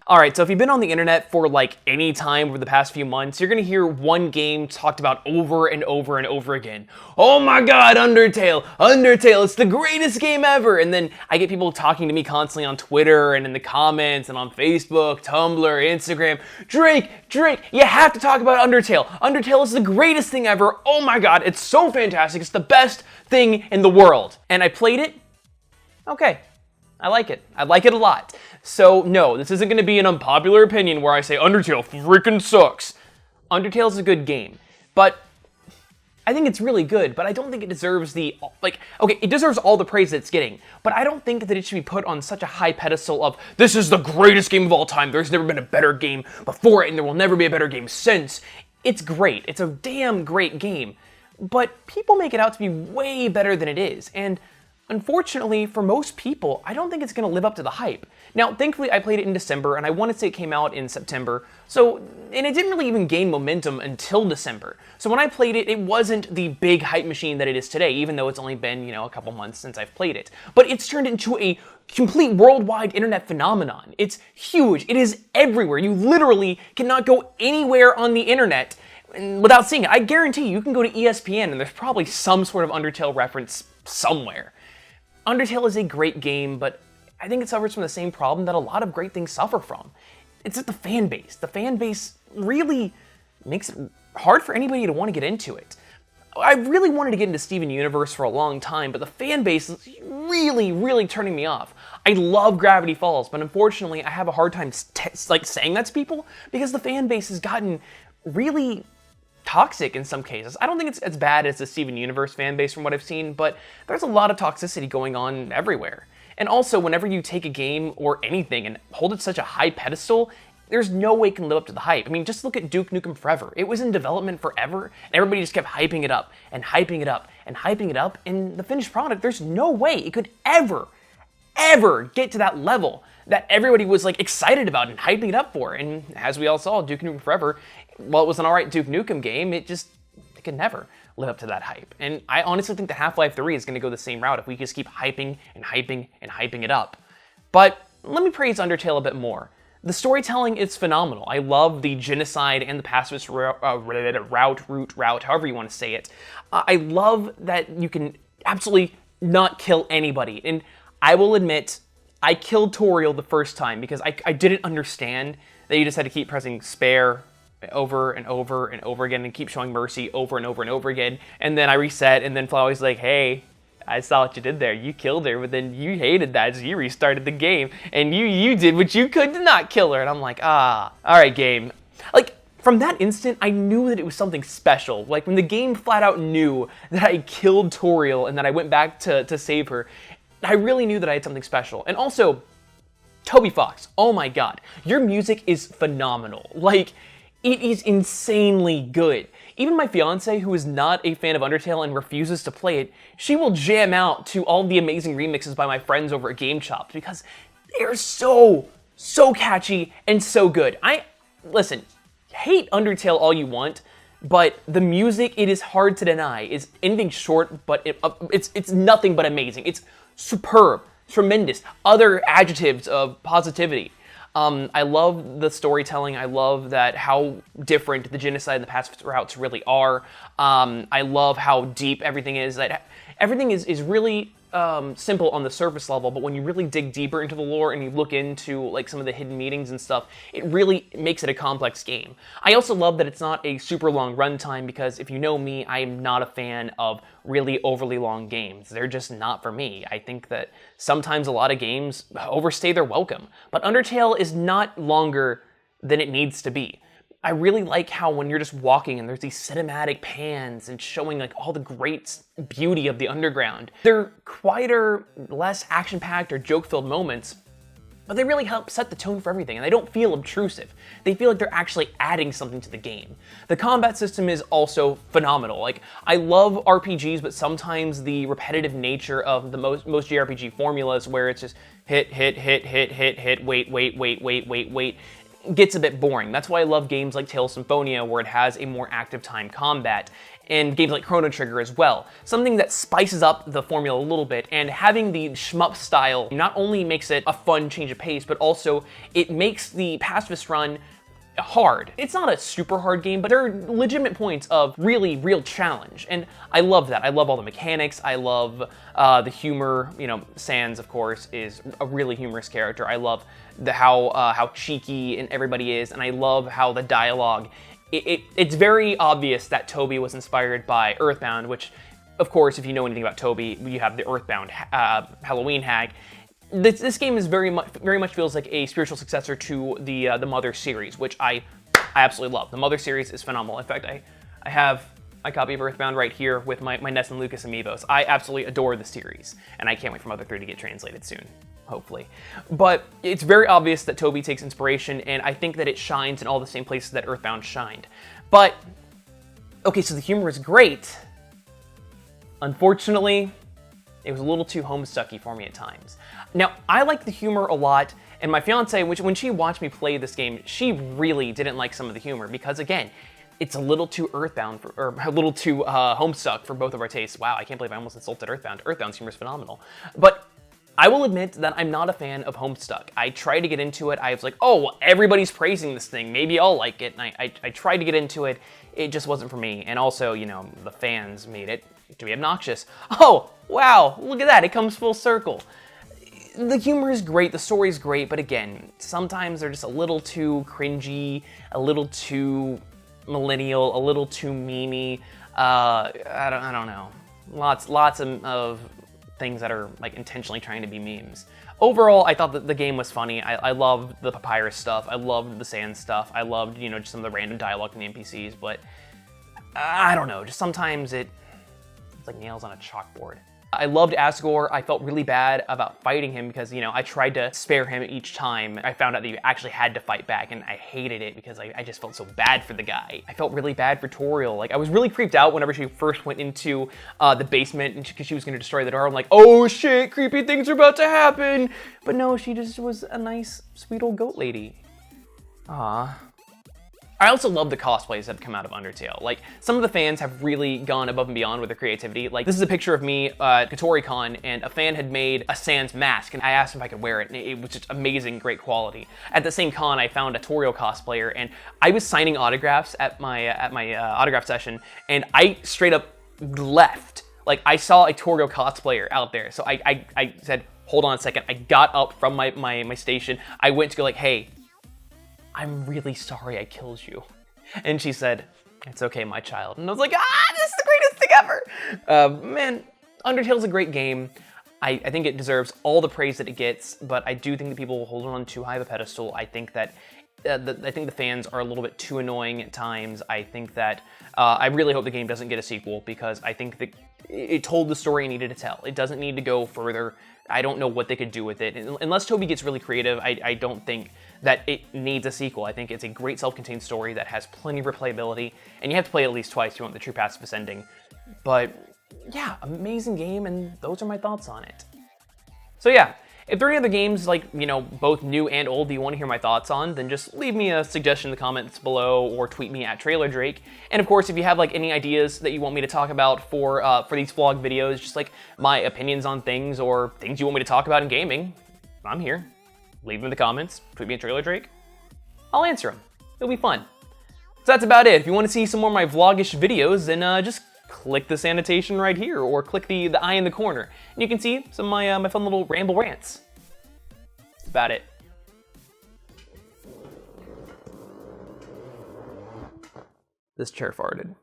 Alright, so if you've been on the internet for like any time over the past few months, you're gonna hear one game talked about over and over and over again. Oh my god, Undertale! Undertale, it's the greatest game ever! And then I get people talking to me constantly on Twitter and in the comments and on Facebook, Tumblr, Instagram. Drake, you have to talk about Undertale. Undertale is the greatest thing ever. Oh my god, it's so fantastic. It's the best thing in the world. And I played it. Okay. I like it. I like it a lot. So no, this isn't going to be an unpopular opinion where I say Undertale freaking sucks. Undertale's a good game, but I think it's really good, but I don't think it deserves okay, it deserves all the praise that it's getting, but I don't think that it should be put on such a high pedestal of, this is the greatest game of all time, there's never been a better game before it, and there will never be a better game since. It's great. It's a damn great game, but people make it out to be way better than it is, and unfortunately, for most people, I don't think it's going to live up to the hype. Now, thankfully, I played it in December, and I want to say it came out in September, and it didn't really even gain momentum until December. So when I played it, it wasn't the big hype machine that it is today, even though it's only been, a couple months since I've played it. But it's turned into a complete worldwide internet phenomenon. It's huge. It is everywhere. You literally cannot go anywhere on the internet without seeing it. I guarantee you can go to ESPN, and there's probably some sort of Undertale reference somewhere. Undertale is a great game, but I think it suffers from the same problem that a lot of great things suffer from. It's just the fan base. The fan base really makes it hard for anybody to want to get into it. I really wanted to get into Steven Universe for a long time, but the fan base is really turning me off. I love Gravity Falls, but unfortunately I have a hard time saying that to people because the fan base has gotten really toxic in some cases. I don't think it's as bad as the Steven Universe fan base from what I've seen, but there's a lot of toxicity going on everywhere. And also, whenever you take a game or anything and hold it such a high pedestal, there's no way it can live up to the hype. I mean, just look at Duke Nukem Forever. It was in development forever, and everybody just kept hyping it up, and hyping it up, and hyping it up, and the finished product, there's no way it could ever get to that level that everybody was excited about and hyping it up for. And as we all saw, Duke Nukem Forever, while it was an alright Duke Nukem game, it could never live up to that hype. And I honestly think that Half-Life 3 is going to go the same route if we just keep hyping and hyping and hyping it up. But let me praise Undertale a bit more. The storytelling is phenomenal. I love the genocide and the pacifist route, however you want to say it. I love that you can absolutely not kill anybody. And I will admit, I killed Toriel the first time because I didn't understand that you just had to keep pressing spare over and over and over again and keep showing mercy over and over and over again. And then I reset, and then Flowey's like, hey, I saw what you did there. You killed her, but then you hated that, so you restarted the game. And you did what you could to not kill her. And I'm like, all right, game. From that instant, I knew that it was something special. When the game flat out knew that I killed Toriel and that I went back to save her, I really knew that I had something special. And also, Toby Fox, oh my god, your music is phenomenal. It is insanely good. Even my fiance, who is not a fan of Undertale and refuses to play it, she will jam out to all the amazing remixes by my friends over at Game Chops because they're so catchy and so good. Listen, hate Undertale all you want, but the music, it is hard to deny, is anything short, but it's nothing but amazing. It's superb, tremendous, other adjectives of positivity. I love the storytelling. I love how different the genocide and the pacifist routes really are. I love how deep everything is. That everything is really simple on the surface level, but when you really dig deeper into the lore and you look into some of the hidden meanings and stuff, it really makes it a complex game. I also love that it's not a super long runtime because if you know me, I am not a fan of really overly long games. They're just not for me. I think that sometimes a lot of games overstay their welcome, but Undertale is not longer than it needs to be. I really like how when you're just walking and there's these cinematic pans and showing all the great beauty of the underground. They're quieter, less action-packed or joke-filled moments, but they really help set the tone for everything, and they don't feel obtrusive. They feel like they're actually adding something to the game. The combat system is also phenomenal. I love RPGs, but sometimes the repetitive nature of the most JRPG formulas where it's just hit, wait, gets a bit boring. That's why I love games like Tales of Symphonia, where it has a more active time combat. in games like Chrono Trigger as well. Something that spices up the formula a little bit, and having the shmup style not only makes it a fun change of pace, but also it makes the pacifist run hard. It's not a super hard game, but there are legitimate points of really real challenge, and I love that. I love all the mechanics. I love the humor. You know, Sans, of course, is a really humorous character. I love how cheeky and everybody is, and I love how the dialogue. It's very obvious that Toby was inspired by Earthbound, which, of course, if you know anything about Toby, you have the Earthbound Halloween hag. This game is very much feels like a spiritual successor to the Mother series, which I absolutely love. The Mother series is phenomenal. In fact, I have my copy of Earthbound right here with my Ness and Lucas amiibos. I absolutely adore the series, and I can't wait for Mother 3 to get translated soon, hopefully. But it's very obvious that Toby takes inspiration, and I think that it shines in all the same places that Earthbound shined. But, okay, so the humor is great. Unfortunately, it was a little too homestucky for me at times. Now, I like the humor a lot, and my fiance, when she watched me play this game, she really didn't like some of the humor because, again, it's a little too Earthbound, or a little too homestuck for both of our tastes. Wow, I can't believe I almost insulted Earthbound. Earthbound's humor is phenomenal. But I will admit that I'm not a fan of Homestuck. I tried to get into it. I was like, oh, well, everybody's praising this thing. Maybe I'll like it. And I tried to get into it. It just wasn't for me. And also, you know, the fans made it to be obnoxious. Oh, wow, look at that. It comes full circle. The humor is great, the story is great, but again, sometimes they're just a little too cringy, a little too millennial, a little too memey. I don't know. Lots of things that are like intentionally trying to be memes. Overall, I thought that the game was funny. I loved the Papyrus stuff. I loved the Sand stuff. I loved, you know, just some of the random dialogue from the NPCs, but I don't know. Just sometimes it's like nails on a chalkboard. I loved Asgore. I felt really bad about fighting him because, you know, I tried to spare him each time. I found out that you actually had to fight back, and I hated it because I just felt so bad for the guy. I felt really bad for Toriel. Like, I was really creeped out whenever she first went into the basement because she was going to destroy the door. I'm like, oh shit, creepy things are about to happen. But no, she just was a nice, sweet old goat lady. Aww. I also love the cosplays that have come out of Undertale. Like, some of the fans have really gone above and beyond with their creativity. Like, this is a picture of me at KatoriCon, and a fan had made a Sans mask, and I asked him if I could wear it, and it was just amazing, great quality. At the same con, I found a Toriel cosplayer, and I was signing autographs at my autograph session, and I straight up left. Like, I saw a Toriel cosplayer out there, so I said, hold on a second. I got up from my station. I went to go like, hey, I'm really sorry I killed you. And she said, it's okay, my child. And I was like, this is the greatest thing ever. Man, Undertale's a great game. I think it deserves all the praise that it gets, but I do think that people hold it on too high of a pedestal. I think that the fans are a little bit too annoying at times. I think that I really hope the game doesn't get a sequel because I think that it told the story it needed to tell. It doesn't need to go further. I don't know what they could do with it. Unless Toby gets really creative, I don't think that it needs a sequel. I think it's a great self-contained story that has plenty of replayability, and you have to play it at least twice if you want the true pacifist ending. But yeah, amazing game, and those are my thoughts on it. So yeah, if there are any other games, like, you know, both new and old that you want to hear my thoughts on, then just leave me a suggestion in the comments below or tweet me at TrailerDrake. And of course, if you have like any ideas that you want me to talk about for these vlog videos, just like my opinions on things or things you want me to talk about in gaming, I'm here. Leave them in the comments, tweet me at TrailerDrake. I'll answer them. It'll be fun. So that's about it. If you want to see some more of my vlogish videos, then just click this annotation right here, or click the eye in the corner, and you can see some of my fun little ramble rants. That's about it. This chair farted.